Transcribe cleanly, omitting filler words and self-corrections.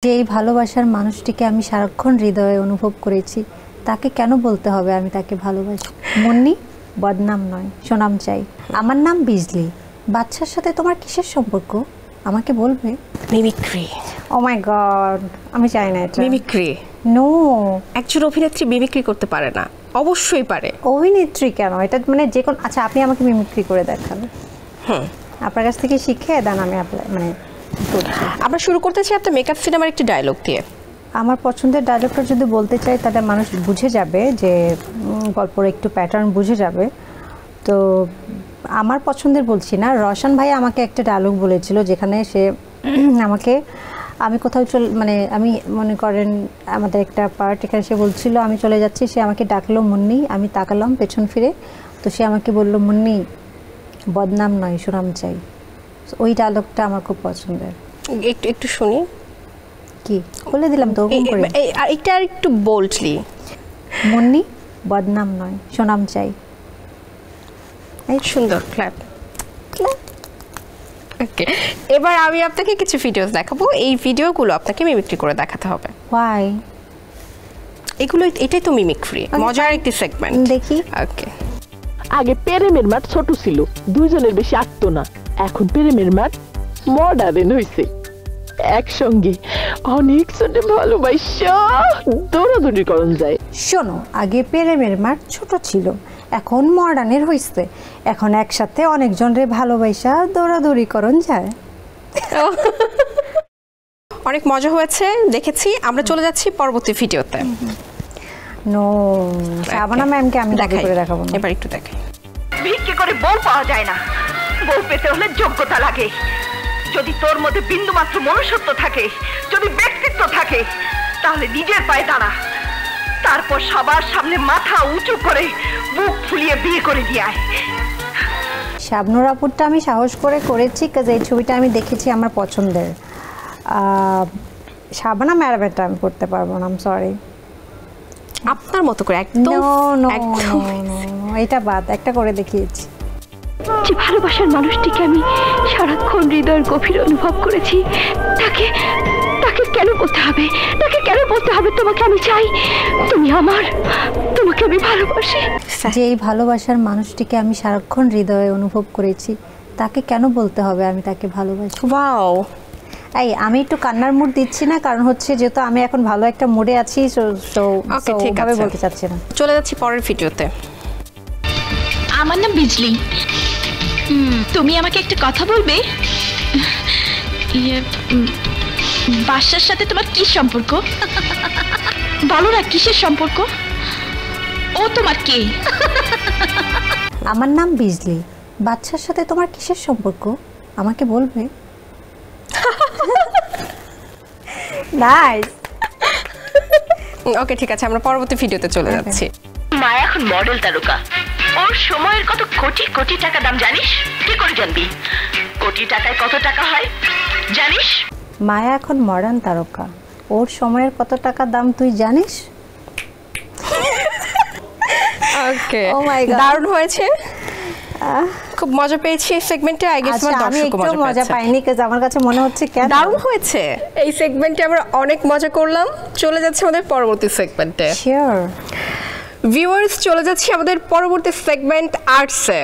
যে এই ভালোবাসার মানুষটিকে আমি সারাক্ষণ হৃদয়ে অনুভব করেছি, তাকে কেন বলতে হবে আমি তাকে ভালোবাসি? মুন্নি, বদনাম নয়, সুনাম চাই। আমার নাম বিজলি। বাচ্চার সাথে তোমার কিসের সম্পর্ক আমাকে বলবে? মিমিক্রি। ও মাই গড, আমি চাই না এটা। মিমিক্রি? নো, একজন অভিনেত্রী মিমিক্রি করতে পারে না। অবশ্যই পারে। অভিনেত্রী কেন? এটা মানে যে কোন, আচ্ছা আপনি আমাকে মিমিক্রি করে দেখান। আপনার কাছ থেকে শিখে দেন, আমি মানে করছি। আমরা শুরু করতে চাই আপনার মেকআপ সিনেমার একটি ডায়লগ দিয়ে। আমার পছন্দের ডায়লগটা যদি বলতে চাই তাহলে মানুষ বুঝে যাবে যে গল্পের একটু প্যাটার্ন বুঝে যাবে। তো আমার পছন্দের বলছি না, রওশন ভাই আমাকে একটা ডায়লগ বলেছিল যেখানে সে আমাকে, আমি কোথাও মানে আমি মনে করেন আমাদের একটা পার্ট, এখানে সে বলছিল আমি চলে যাচ্ছি, সে আমাকে ডাকলো মুন্নি, আমি তাকালাম পেছন ফিরে, তো সে আমাকে বলল মুন্নি, বদনাম নয়, সুনাম চাই। ওই ডায়লগটা আমার খুব পছন্দের। একটু একটু শুনি। কি বলে দিলাম তো, আর এটা আর একটু বোল্ডলি। মুন্নি, বদনাম নয়, সুনাম চাই। এই সুন্দর, ক্ল্যাপ ক্ল্যাপ। ওকে, এবার আমি আপনাকে কিছু ভিডিওস দেখাবো। এই ভিডিওগুলো আপনাকে মিমিক্রি করে দেখাতে হবে। ওয়াই? এগুলো, এটাই তো মিমিক্রি, মজার একটি সেগমেন্ট। দেখি। ওকে। আগে প্রেমের মাঠ ছোট ছিল, দুইজনের বেশি আটতো না। এখন প্রেমের মাঠ মডার্ন হইছে, একসঙ্গে অনেক জনে ভালোবাসা দৌড়াদৌড়ি করন যায়। শোনো, আগে প্রেমের মাঠ ছোট ছিল, এখন মডার্নের হইছে, এখন একসাথে অনেকজনের ভালোবাসা দৌড়াদৌড়ি করন যায়। অনেক মজা হয়েছে, দেখেছি। আমরা চলে যাচ্ছি পরবর্তী ভিডিওতে। নো, শাবানা ম্যামকে আমি দেখাই করে দেখাবো না। এবার একটু দেখাই। ভিক্ষে করে বউ পাওয়া যায় না, বউ পেতে হলে যোগ্যতা লাগে। যদি তোর মধ্যে বিন্দু মাত্র মনুষ্যত্ব থাকে, যদি ব্যক্তিত্ব থাকে, তাহলে নিজের পায়ে দাঁড়া, তারপর সবার সামনে মাথা উঁচু করে বুক ফুলিয়ে বিয়ে করে দিয়ে আয়। শাবনুর আপুরটা আমি সাহস করে করেছি, কাজ এই ছবিটা আমি দেখেছি আমার পছন্দের। শাবানা ম্যাডামেরটা আমি করতে পারবো না, আই এম সরি। আপনার মতো করে একদম একদম এটা বাদ, একটা করে দেখিয়েছি। যে ভালোবাসার মানুষটিকে আমি সারাক্ষণ হৃদয়ের গভীরে অনুভব করেছি, তাকে তাকে কেন বলতে হবে, তাকে কেন বলতে হবে তোমাকে আমি চাই, তুমি আমার, তোমাকে আমি ভালোবাসি। যে এই ভালোবাসার মানুষটিকে আমি সারাক্ষণ হৃদয়ে অনুভব করেছি, তাকে কেন বলতে হবে আমি তাকে ভালোবাসি? ওয়াও। এই আমি একটু কান্নার মুড দিচ্ছি না, কারণ হচ্ছে যেহেতু আমি এখন ভালো একটা মুডে আছি, ওকে, ঠিক আছে, বলতে চাচ্ছি না। চলে যাচ্ছি পরের ভিডিওতে। আমার নাম বিজলি। তুমি আমাকে একটা কথা বলবে? বাসার সাথে তোমার কি সম্পর্ক? বলো না, কিসের সম্পর্ক? ও তোমার কে? আমার নাম বিজলি। বাচ্চার সাথে তোমার কিসের সম্পর্ক আমাকে বলবে? নাইস। ওকে, ঠিক আছে, আমরা পরবর্তী ভিডিওতে চলে যাচ্ছি। মা এখন মডেল তারকা, ওর সময়ের কত কোটি কোটি টাকা দাম জানিস? কি করে জানবি? কোটি টাকায় কত টাকা হয় জানিস? মায়া এখন মডার্ন তারকা, ওর সময়ের কত টাকা দাম তুই জানিস? ওকে, ও মাই গড, দারুণ হয়েছে, খুব মজা পেয়েছি এই সেগমেন্টে। আই গেস আমার আমি দর্শকও একটু মজা পাইনি, কাজ আমার কাছে মনে হচ্ছে কেন দারুণ হয়েছে। এই সেগমেন্টে আমরা অনেক মজা করলাম। চলে যাচ্ছে আমাদের পরবর্তী সেগমেন্টে। শিওর ভিউয়ার্স, চলে যাচ্ছি আমাদের পরবর্তী সেগমেন্ট আর্টসে।